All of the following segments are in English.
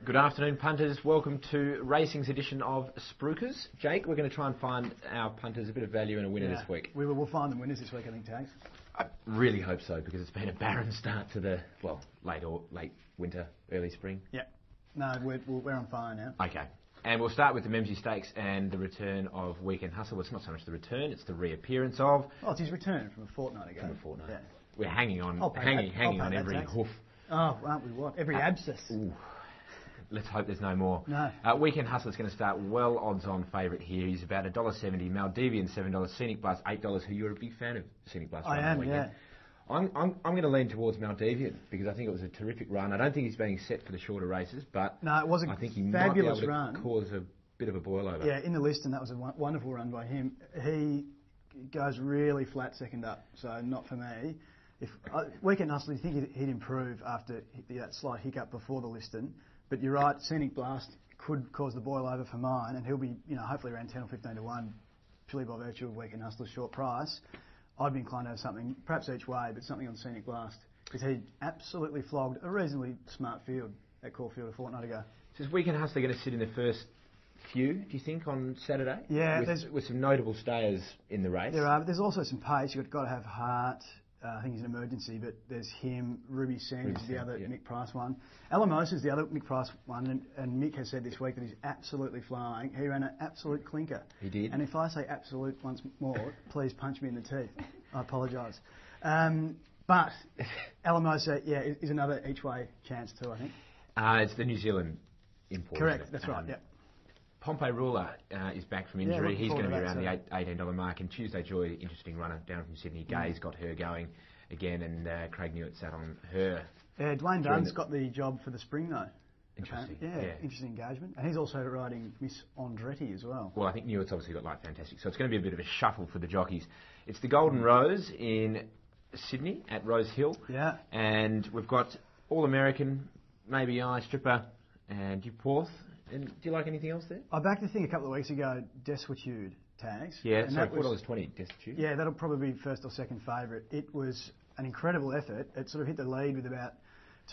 Good afternoon, punters. Welcome to Racing's edition of Spruikers. Jake, we're going to try and find our punters a bit of value and a winner this week. We'll find them winners this week, I think, Tags. I really hope so, because it's been a barren start to the, late winter, early spring. Yeah. No, we're on fire now. Okay. And we'll start with the Memsie Stakes and the return of Weekend Hustle. Well, it's not so much the return, it's the reappearance of... Oh, it's his return from a fortnight ago. From a fortnight. Yeah. We're hanging on every hoof. Oh, aren't we what? Every abscess. Ooh. Let's hope there's no more. No. Weekend Hustle is going to start well odds-on favourite here. He's about $1.70. Maldivian $7. Scenic Blast $8. Who you're a big fan of Scenic Blast? I am, yeah. I'm going to lean towards Maldivian because I think it was a terrific run. I don't think he's being set for the shorter races, but no, it was a I think he fabulous might be able run. to cause a bit of a boil over. Yeah, in the list, and that was a wonderful run by him. He goes really flat second up, so not for me. If Weekend Hustle, you think he'd improve after that slight hiccup before the listing, but you're right, Scenic Blast could cause the boil over for mine, and he'll be, hopefully around 10 or 15 to 1, purely by virtue of Weekend Hustle's short price. I'd be inclined to have something, perhaps each way, but something on Scenic Blast, because he absolutely flogged a reasonably smart field at Caulfield a fortnight ago. So is Weekend Hustler going to sit in the first few, do you think, on Saturday? Yeah. With some notable stayers in the race. There are, but there's also some pace. You've got to have heart. I think he's an emergency, but there's him. Ruby Sand is the other Mick Price one. Alamosa is the other Mick Price one, and Mick has said this week that he's absolutely flying. He ran an absolute clinker. He did. And if I say absolute once more, please punch me in the teeth. I apologise. But Alamosa, is another each-way chance too, I think. It's the New Zealand import. Correct, that's right, yeah. Pompey Ruler is back from injury. He's going to be around the $18 mark. And Tuesday Joy, interesting runner down from Sydney. Gay's got her going again, and Craig Newitt sat on her. Yeah, Dwayne Dunn's got the job for the spring, though. Interesting. Yeah, interesting engagement. And he's also riding Miss Andretti as well. Well, I think Newitt's obviously got Light Fantastic. So it's going to be a bit of a shuffle for the jockeys. It's the Golden Rose in Sydney at Rose Hill. Yeah. And we've got All-American, Maybe I, Stripper, and Duporth. And do you like anything else there? I backed the thing a couple of weeks ago, Destitute Tags. Yeah, so $4.20, Destitute. Yeah, that'll probably be first or second favourite. It was an incredible effort. It sort of hit the lead with about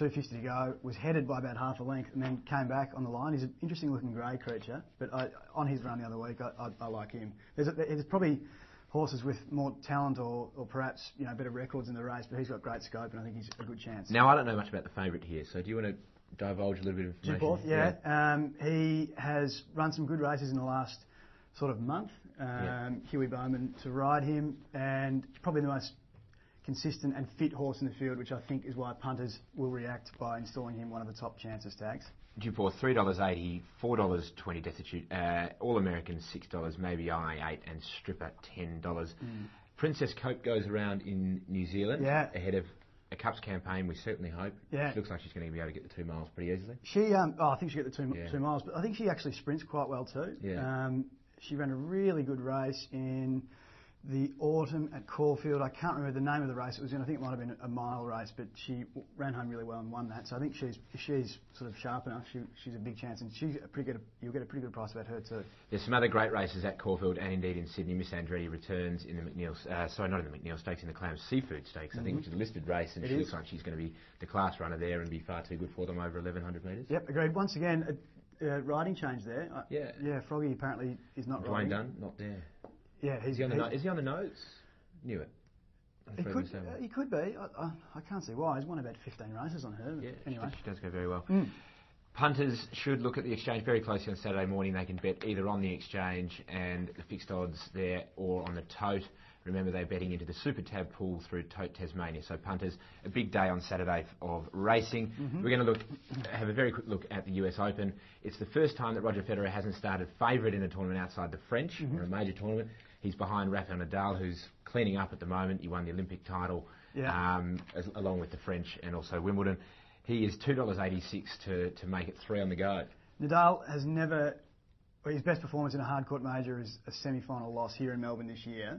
2.50 to go, was headed by about half a length, and then came back on the line. He's an interesting-looking grey creature, but on his run the other week, I like him. There's probably horses with more talent or perhaps better records in the race, but he's got great scope, and I think he's a good chance. Now, I don't know much about the favourite here, so do you want to divulge a little bit of information? Duporth, yeah. He has run some good races in the last sort of month. Huey Bowman to ride him, and probably the most consistent and fit horse in the field, which I think is why punters will react by installing him one of the top chances Tags. Duporth $3.80, $4.20 Destitute, All-American $6, Maybe I $8, and Stripper $10. Princess Cope goes around in New Zealand ahead of a Cups campaign, we certainly hope. Yeah. She looks like she's going to be able to get the 2 miles pretty easily. I think she'll get the 2 miles, but I think she actually sprints quite well too. Yeah. She ran a really good race in the autumn at Caulfield. I can't remember the name of the race it was in. I think it might have been a mile race, but she ran home really well and won that. So I think if she's sort of sharp enough, she's a big chance, and you'll get a pretty good price about her too. There's some other great races at Caulfield and indeed in Sydney. Miss Andretti returns in the McNeil, not in the McNeil Stakes, in the Clam Seafood Stakes, I think, which is a listed race, and she looks like she's going to be the class runner there and be far too good for them over 1,100 metres. Yep, agreed. Once again, riding change there. Yeah, Froggy apparently is not riding. Dwayne Dunn, not there. Yeah, is he on the nose? Knew it. He could be. I can't see why. He's won about 15 races on her. Yeah, anyway. She does go very well. Punters should look at the exchange very closely on Saturday morning. They can bet either on the exchange and the fixed odds there or on the tote. Remember, they're betting into the Super Tab pool through Tote Tasmania. So punters, a big day on Saturday of racing. We're going to have a very quick look at the US Open. It's the first time that Roger Federer hasn't started favourite in a tournament outside the French, or a major tournament. He's behind Rafael Nadal, who's cleaning up at the moment. He won the Olympic title along with the French and also Wimbledon. He is $2.86 to make it 3 on the go. Nadal has never... his best performance in a hard-court major is a semi-final loss here in Melbourne this year.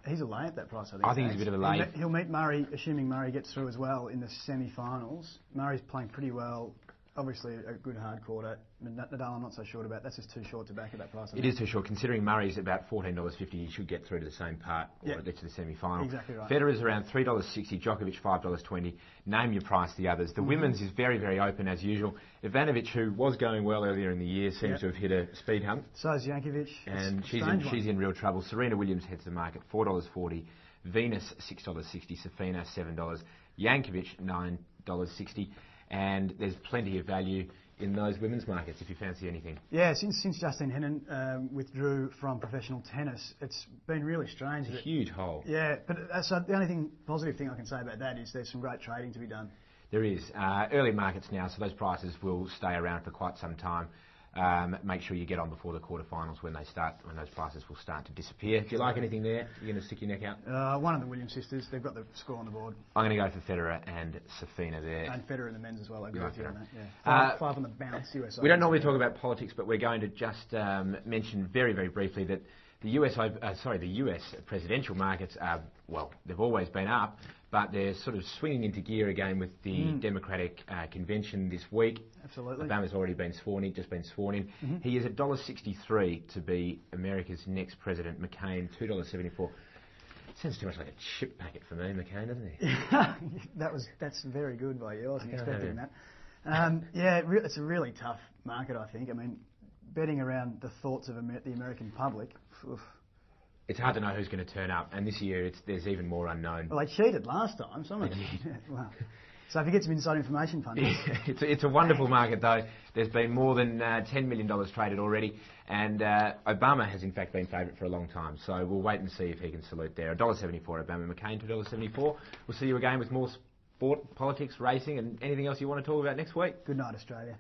He's a lay at that price, I think. I think he's a bit of a lay. He'll meet Murray, assuming Murray gets through as well in the semi-finals. Murray's playing pretty well obviously a good hard quarter. Nadal, I'm not so short about. That's just too short to back at that price. It is too short. Considering Murray's about $14.50, you should get through to the same part or get to the semi-final. Exactly right. Federer's around $3.60, Djokovic $5.20. Name your price, the others. The women's is very, very open as usual. Ivanovic, who was going well earlier in the year, seems to have hit a speed hump. So is Jankovic. And she's in real trouble. Serena Williams heads the market, $4.40. Venus, $6.60. Safina, $7. Jankovic, $9.60. And there's plenty of value in those women's markets if you fancy anything. Yeah, since Justine Henin withdrew from professional tennis, it's been really strange. It's a huge hole. Yeah, but so the only positive thing I can say about that is there's some great trading to be done. There is. Early markets now, so those prices will stay around for quite some time. Make sure you get on before the quarterfinals when those prices will start to disappear. Do you like anything there? You're going to stick your neck out? One of the Williams sisters, they've got the score on the board. I'm going to go for Federer and Safina there. And Federer in the men's as well, I agree with you on that. Yeah. Five on the bounce, USA. We don't normally talk about politics, but we're going to just mention very, very briefly that the US presidential markets are, well, they've always been up, but they're sort of swinging into gear again with the Democratic convention this week. Absolutely. Obama's already been sworn in, just been sworn in. He is $1.63 to be America's next president. McCain, $2.74. Sounds too much like a chip packet for me, McCain, doesn't he? That's very good by you. I wasn't expecting that. It's a really tough market, I think. I mean, betting around the thoughts of the American public. Oof. It's hard to know who's going to turn up, and this year there's even more unknown. Well, they cheated last time. Well, so if you get some inside information, punters. It's a wonderful market, though. There's been more than $10 million traded already, and Obama has in fact been favourite for a long time. So we'll wait and see if he can salute there. $1.74 Obama, McCain $2.74. We'll see you again with more sport, politics, racing, and anything else you want to talk about next week. Good night, Australia.